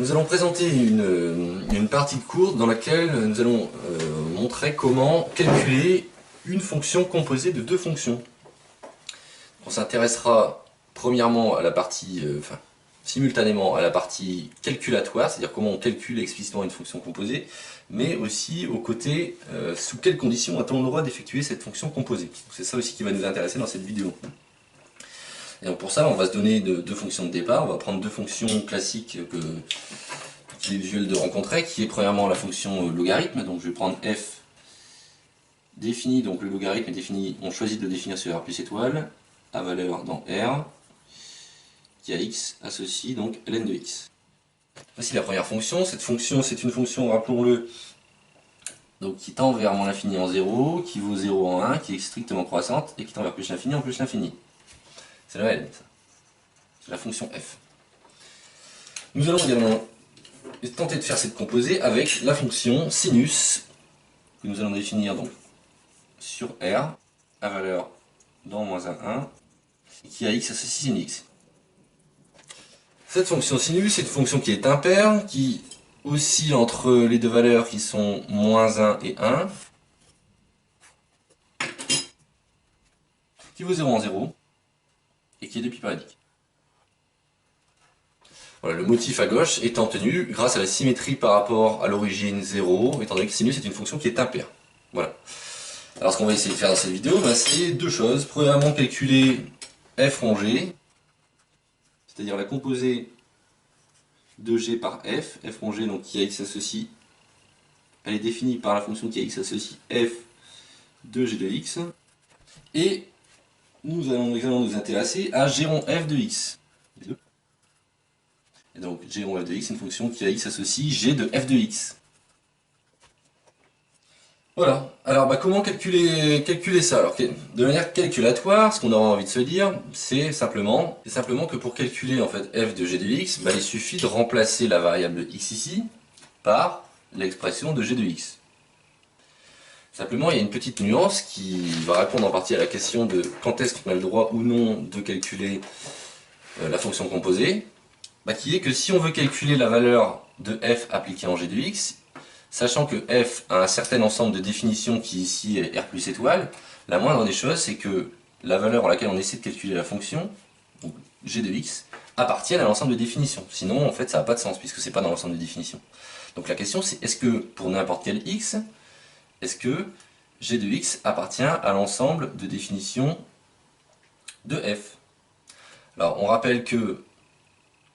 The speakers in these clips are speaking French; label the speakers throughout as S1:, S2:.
S1: nous allons présenter une partie de cours dans laquelle nous allons montrer comment calculer une fonction composée de deux fonctions. On s'intéressera premièrement à la partie, simultanément à la partie calculatoire, c'est-à-dire comment on calcule explicitement une fonction composée, mais aussi au côté sous quelles conditions a-t-on le droit d'effectuer cette fonction composée. C'est ça aussi qui va nous intéresser dans cette vidéo. Et donc pour ça, on va se donner deux fonctions de départ. On va prendre deux fonctions classiques qu'il est usuel de rencontrer, qui est premièrement la fonction logarithme. Donc je vais prendre f défini, donc le logarithme est défini, on choisit de le définir sur r plus étoile, à valeur dans r, qui a x associe donc ln de x. Voici la première fonction. Cette fonction, c'est une fonction, rappelons-le, donc qui tend vers moins l'infini en 0, qui vaut 0 en 1, qui est strictement croissante, et qui tend vers plus l'infini en plus l'infini. C'est la ln, ça. C'est la fonction f. Nous allons également tenter de faire cette composée avec la fonction sinus, que nous allons définir donc sur r, à valeur dans moins 1, et qui a x associe sin x. Cette fonction sinus est une fonction qui est impaire, qui oscille entre les deux valeurs qui sont moins 1 et 1, qui vaut 0 en 0, et qui est de pi périodique. Voilà, le motif à gauche étant tenu grâce à la symétrie par rapport à l'origine 0, étant donné que sinus est une fonction qui est impaire. Voilà. Alors ce qu'on va essayer de faire dans cette vidéo, c'est deux choses. Premièrement, calculer f rond g, c'est-à-dire la composée de g par f rond g, donc qui a x associe, elle est définie par la fonction qui a x associe f de g de x, et nous allons nous intéresser à g rond f de x. Et donc g rond f de x, c'est une fonction qui a x associe g de f de x. Voilà, alors comment calculer ça? Alors, de manière calculatoire, ce qu'on aura envie de se dire, c'est simplement que pour calculer en fait f de g de x, il suffit de remplacer la variable x ici par l'expression de g de x. Simplement, il y a une petite nuance qui va répondre en partie à la question de quand est-ce qu'on a le droit ou non de calculer la fonction composée, qui est que si on veut calculer la valeur de f appliquée en g de x, sachant que f a un certain ensemble de définitions qui ici est r plus étoile, la moindre des choses c'est que la valeur à laquelle on essaie de calculer la fonction, donc g de x, appartienne à l'ensemble de définitions. Sinon en fait ça n'a pas de sens puisque c'est pas dans l'ensemble de définitions. Donc la question c'est est-ce que pour n'importe quel x, est-ce que g de x appartient à l'ensemble de définitions de f? Alors on rappelle que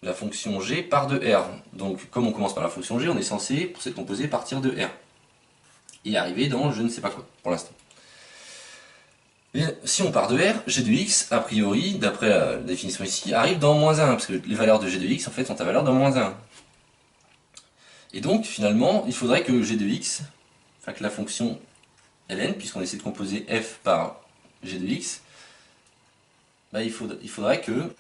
S1: la fonction g part de r. Donc comme on commence par la fonction g, on est censé, pour cette composée, partir de r. Et arriver dans je ne sais pas quoi, pour l'instant. Si on part de r, g de x, a priori, d'après la définition ici, arrive dans moins 1, parce que les valeurs de g de x, en fait, sont à valeur dans moins 1. Et donc, finalement, il faudrait que g de x, enfin que la fonction ln, puisqu'on essaie de composer f par g de x, il faudrait que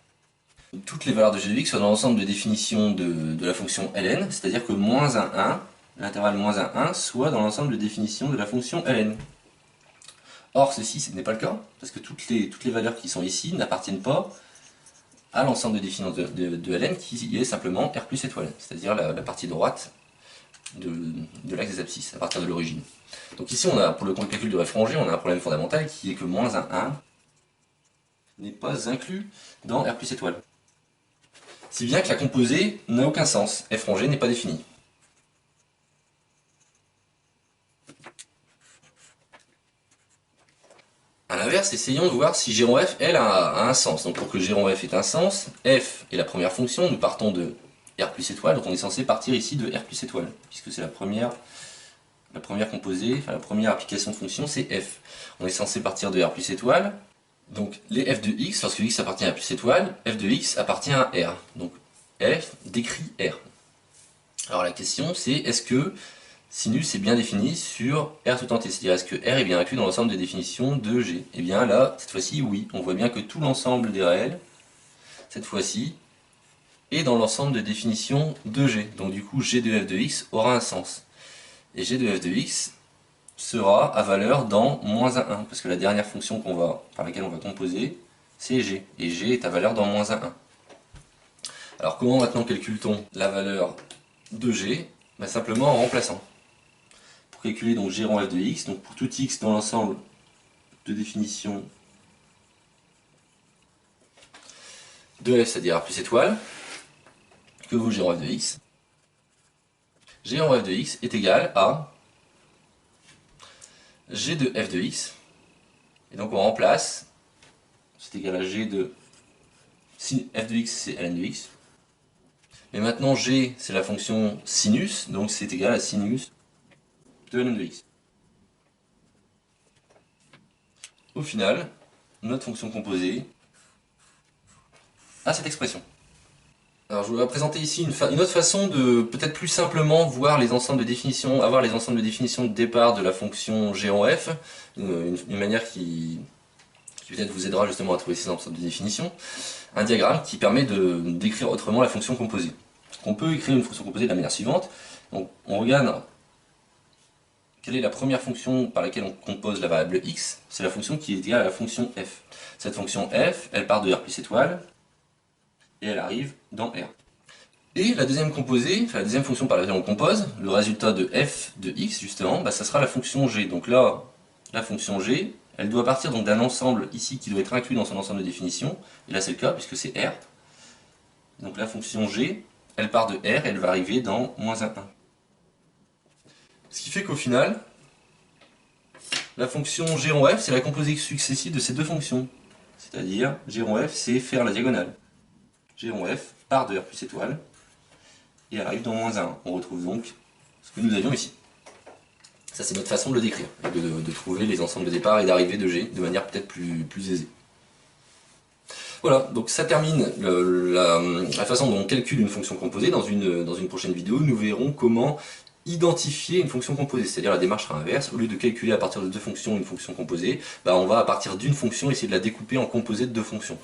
S1: toutes les valeurs de g de x soient dans l'ensemble de définition de la fonction ln, c'est-à-dire que moins 1, l'intervalle moins 1, soit dans l'ensemble de définition de la fonction ln. Or, ceci ce n'est pas le cas, parce que toutes les valeurs qui sont ici n'appartiennent pas à l'ensemble de définition de ln, qui est simplement r plus étoile, c'est-à-dire la partie droite de l'axe des abscisses, à partir de l'origine. Donc ici, pour le calcul de f rond g, on a un problème fondamental qui est que moins 1 n'est pas inclus dans r plus étoile. Si bien que la composée n'a aucun sens, f rond g n'est pas définie. A l'inverse, essayons de voir si g rond f, elle, a un sens. Donc pour que g rond f ait un sens, f est la première fonction, nous partons de r plus étoile, donc on est censé partir ici de r plus étoile, puisque c'est la première composée, enfin la première application de fonction, c'est f. On est censé partir de r plus étoile, donc les f de x, lorsque x appartient à plus étoile, f de x appartient à r. Donc f décrit r. Alors la question c'est est-ce que sinus est bien défini sur r tout entier, c'est-à-dire est-ce que r est bien inclus dans l'ensemble des définitions de g? Et bien là, cette fois-ci, oui, on voit bien que tout l'ensemble des réels, cette fois-ci, est dans l'ensemble de définitions de g. Donc du coup, g de f de x aura un sens. Et g de f de x sera à valeur dans moins 1, parce que la dernière fonction par laquelle on va composer, c'est g. Et g est à valeur dans moins 1. Alors comment maintenant calcule-t-on la valeur de g, simplement en remplaçant. Pour calculer donc g rond f de x, donc pour tout x dans l'ensemble de définition de f, c'est-à-dire r plus étoile, que vaut g rond f de x, g rond f de x est égal à g de f de x, et donc on remplace, c'est égal à g de sin f de x, c'est ln de x, mais maintenant g c'est la fonction sinus, donc c'est égal à sinus de ln de x. Au final, notre fonction composée a cette expression. Alors je vais présenter ici une autre façon de peut-être plus simplement voir les ensembles de définition, avoir les ensembles de définition de départ de la fonction g en f, une manière qui peut-être vous aidera justement à trouver ces ensembles de définition, un diagramme qui permet de d'écrire autrement la fonction composée. On peut écrire une fonction composée de la manière suivante. Donc, on regarde quelle est la première fonction par laquelle on compose la variable x, c'est la fonction qui est égale à la fonction f. Cette fonction f, elle part de r plus étoile, et elle arrive dans R. Et la deuxième composée, la deuxième fonction par laquelle on compose, le résultat de f de x justement, ça sera la fonction g. Donc là, la fonction g, elle doit partir donc d'un ensemble ici qui doit être inclus dans son ensemble de définition, et là c'est le cas puisque c'est R. Donc la fonction g, elle part de R et elle va arriver dans moins 1. Ce qui fait qu'au final, la fonction g rond f, c'est la composée successive de ces deux fonctions. C'est-à-dire, g rond f, c'est faire la diagonale. G rond f part de R plus étoile et arrive dans moins 1. On retrouve donc ce que nous avions ici. Ça c'est notre façon de le décrire, de trouver les ensembles de départ et d'arrivée de G de manière peut-être plus aisée. Voilà, donc ça termine la façon dont on calcule une fonction composée. Dans une prochaine vidéo, nous verrons comment identifier une fonction composée, c'est-à-dire la démarche sera inverse. Au lieu de calculer à partir de deux fonctions une fonction composée, on va à partir d'une fonction essayer de la découper en composés de deux fonctions.